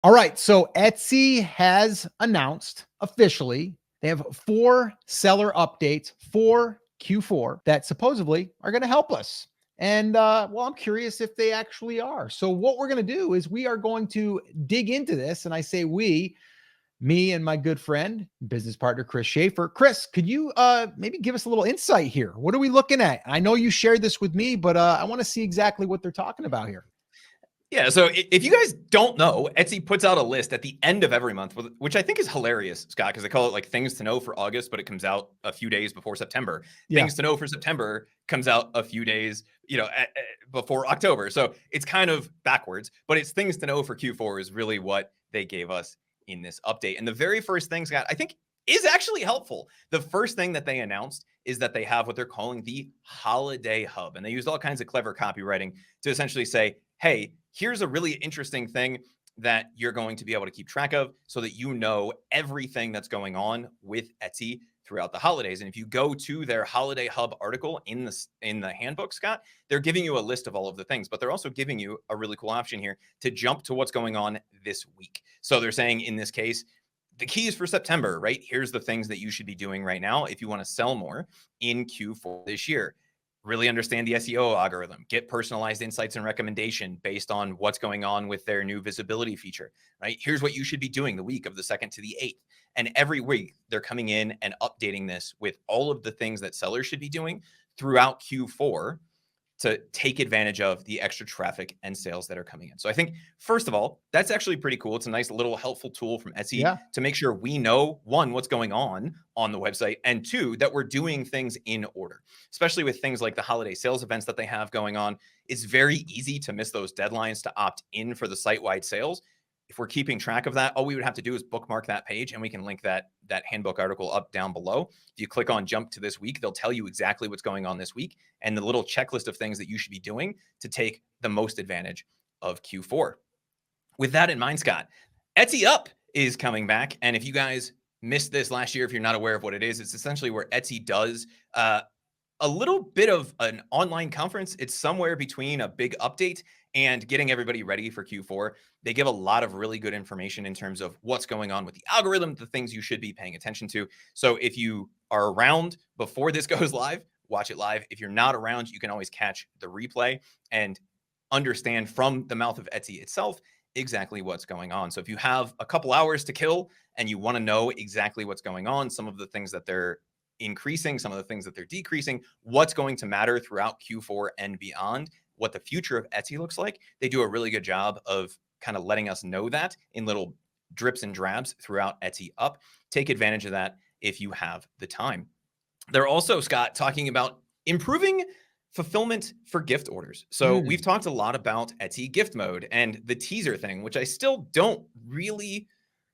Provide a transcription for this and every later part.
All right. So Etsy has announced officially they have 4 seller updates for Q4 that supposedly are going to help us. And well, I'm curious if they actually are. So, what we're going to do is we are going to dig into this. And I say we, me and my good friend, business partner, Chris Schaefer. Chris, could you maybe give us a little insight here? What are we looking at? I know you shared this with me, but I want to see exactly what they're talking about here. Yeah, so if you guys don't know, Etsy puts out a list at the end of every month, which I think is hilarious, Scott, because they call it like things to know for August, but it comes out a few days before September. Yeah. Things to know for September comes out a few days, before October. So it's kind of backwards, but it's things to know for Q4 is really what they gave us in this update. And the very first thing, Scott, I think is actually helpful. The first thing that they announced is that they have what they're calling the Holiday Hub. And they used all kinds of clever copywriting to essentially say, hey, here's a really interesting thing that you're going to be able to keep track of so that you know everything that's going on with Etsy throughout the holidays. And if you go to their Holiday Hub article in the handbook, Scott, they're giving you a list of all of the things, but they're also giving you a really cool option here to jump to what's going on this week. So they're saying in this case, the keys for September, right? Here's the things that you should be doing right now if you want to sell more in Q4 this year. Really understand the SEO algorithm, get personalized insights and recommendation based on what's going on with their new visibility feature, right? Here's what you should be doing the week of the 2nd to the 8th. And every week they're coming in and updating this with all of the things that sellers should be doing throughout Q4 to take advantage of the extra traffic and sales that are coming in. So I think, first of all, that's actually pretty cool. It's a nice little helpful tool from Etsy to make sure we know, one, what's going on the website, and two, that we're doing things in order, especially with things like the holiday sales events that they have going on. It's very easy to miss those deadlines to opt in for the site-wide sales. If we're keeping track of that, all we would have to do is bookmark that page and we can link that handbook article up down below. If you click on jump to this week, they'll tell you exactly what's going on this week and the little checklist of things that you should be doing to take the most advantage of Q4. With that in mind, Scott, Etsy Up is coming back. And if you guys missed this last year, if you're not aware of what it is, it's essentially where Etsy does a little bit of an online conference. It's somewhere between a big update and getting everybody ready for Q4. They give a lot of really good information in terms of what's going on with the algorithm, the things you should be paying attention to. So if you are around before this goes live, watch it live. If you're not around, you can always catch the replay and understand from the mouth of Etsy itself exactly what's going on. So if you have a couple hours to kill and you want to know exactly what's going on, some of the things that they're increasing, some of the things that they're decreasing, what's going to matter throughout Q4 and beyond, what the future of Etsy looks like, they do a really good job of kind of letting us know that in little drips and drabs throughout Etsy Up. Take advantage of that if you have the time. They're also, Scott, talking about improving fulfillment for gift orders. So we've talked a lot about Etsy gift mode and the teaser thing, which I still don't really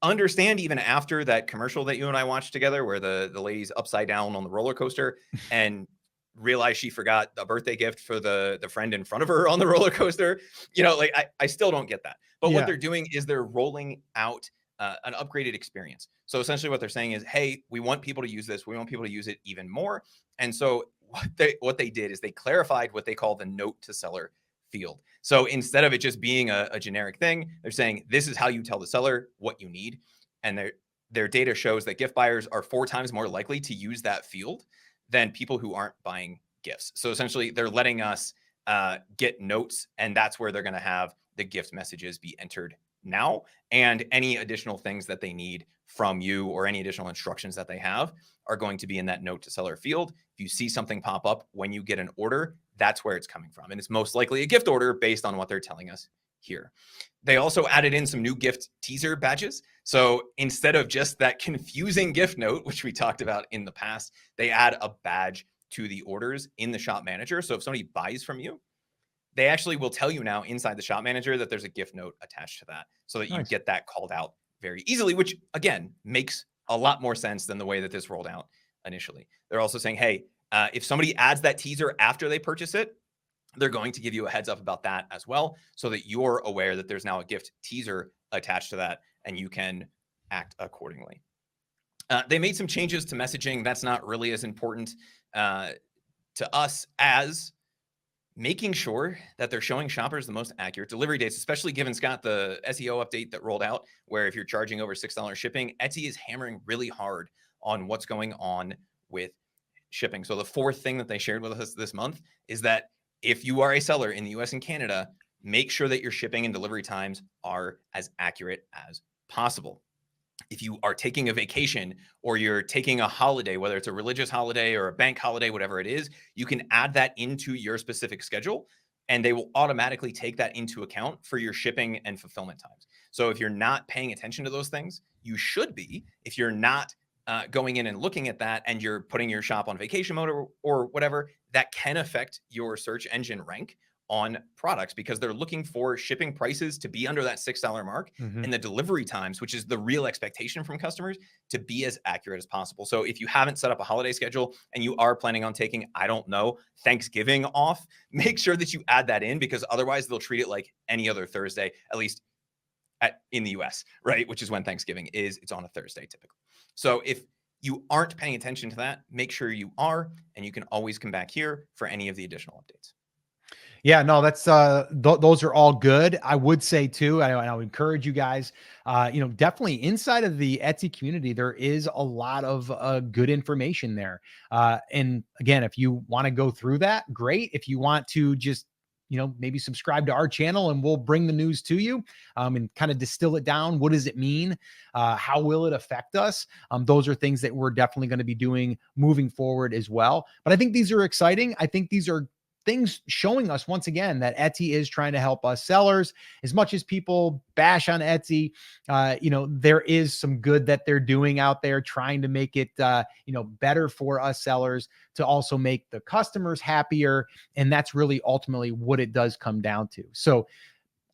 understand even after that commercial that you and I watched together where the lady's upside down on the roller coaster and realized she forgot a birthday gift for the friend in front of her on the roller coaster. Like I still don't get that. But what they're doing is they're rolling out an upgraded experience. So essentially what they're saying is, hey, we want people to use this. We want people to use it even more. And so what they did is they clarified what they call the note to seller field. So instead of it just being a generic thing, they're saying this is how you tell the seller what you need. And their data shows that gift buyers are 4 times more likely to use that field than people who aren't buying gifts. So essentially they're letting us get notes, and that's where they're going to have the gift messages be entered now, and any additional things that they need from you or any additional instructions that they have are going to be in that note to seller field. If you see something pop up when you get an order, that's where it's coming from. And it's most likely a gift order based on what they're telling us here. They also added in some new gift teaser badges. So instead of just that confusing gift note, which we talked about in the past, they add a badge to the orders in the shop manager. So if somebody buys from you, they actually will tell you now inside the shop manager that there's a gift note attached to that so that you get that called out very easily, which again, makes a lot more sense than the way that this rolled out initially. They're also saying, hey, if somebody adds that teaser after they purchase it, they're going to give you a heads up about that as well, so that you're aware that there's now a gift teaser attached to that and you can act accordingly. They made some changes to messaging. That's not really as important to us as making sure that they're showing shoppers the most accurate delivery dates, especially given, Scott, the SEO update that rolled out, where if you're charging over $6 shipping, Etsy is hammering really hard on what's going on with shipping. So the fourth thing that they shared with us this month is that if you are a seller in the US and Canada, make sure that your shipping and delivery times are as accurate as possible. If you are taking a vacation or you're taking a holiday, whether it's a religious holiday or a bank holiday, whatever it is, you can add that into your specific schedule and they will automatically take that into account for your shipping and fulfillment times. So if you're not paying attention to those things, you should be. If you're not going in and looking at that and you're putting your shop on vacation mode or whatever, that can affect your search engine rank on products because they're looking for shipping prices to be under that $6 mark and the delivery times, which is the real expectation from customers, to be as accurate as possible. So if you haven't set up a holiday schedule and you are planning on taking, I don't know, Thanksgiving off, make sure that you add that in because otherwise they'll treat it like any other Thursday, at least in the US, right? Which is when Thanksgiving is. It's on a Thursday typically. So if you aren't paying attention to that, make sure you are, and you can always come back here for any of the additional updates. Yeah, no, that's those are all good. I would say too, I would encourage you guys, definitely inside of the Etsy community, there is a lot of good information there. And again, if you want to go through that, great. If you want to just maybe subscribe to our channel and we'll bring the news to you and kind of distill it down. What does it mean? How will it affect us? Those are things that we're definitely going to be doing moving forward as well. But I think these are exciting. I think these are things showing us once again that Etsy is trying to help us sellers. As much as people bash on Etsy, there is some good that they're doing out there, trying to make it, better for us sellers, to also make the customers happier. And that's really ultimately what it does come down to. So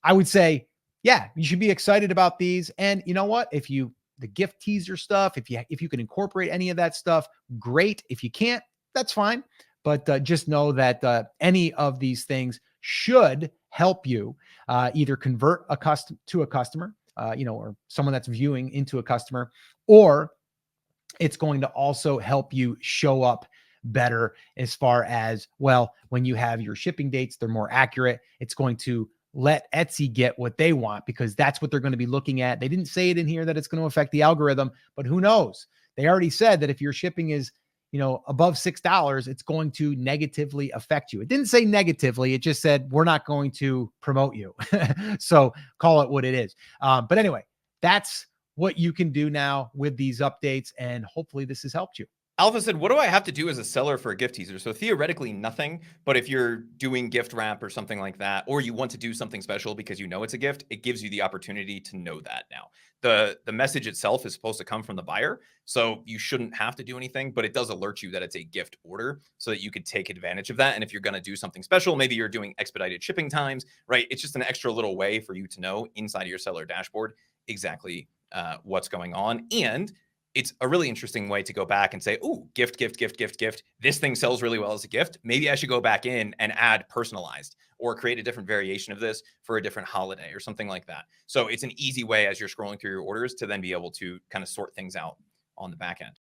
I would say, yeah, you should be excited about these. And you know what? If the gift teaser stuff, if you can incorporate any of that stuff, great. If you can't, that's fine. But just know that any of these things should help you either convert a customer, or someone that's viewing into a customer, or it's going to also help you show up better as far as, well, when you have your shipping dates, they're more accurate. It's going to let Etsy get what they want because that's what they're going to be looking at. They didn't say it in here that it's going to affect the algorithm, but who knows? They already said that if your shipping is above $6, it's going to negatively affect you. It didn't say negatively. It just said, we're not going to promote you. So call it what it is. But anyway, that's what you can do now with these updates. And hopefully this has helped you. Alpha said, what do I have to do as a seller for a gift teaser? So theoretically nothing, but if you're doing gift wrap or something like that, or you want to do something special because you know it's a gift, it gives you the opportunity to know that now. The message itself is supposed to come from the buyer, so you shouldn't have to do anything, but it does alert you that it's a gift order so that you could take advantage of that. And if you're going to do something special, maybe you're doing expedited shipping times, right? It's just an extra little way for you to know inside of your seller dashboard exactly what's going on. And it's a really interesting way to go back and say, oh, gift. This thing sells really well as a gift. Maybe I should go back in and add personalized or create a different variation of this for a different holiday or something like that. So it's an easy way as you're scrolling through your orders to then be able to kind of sort things out on the back end.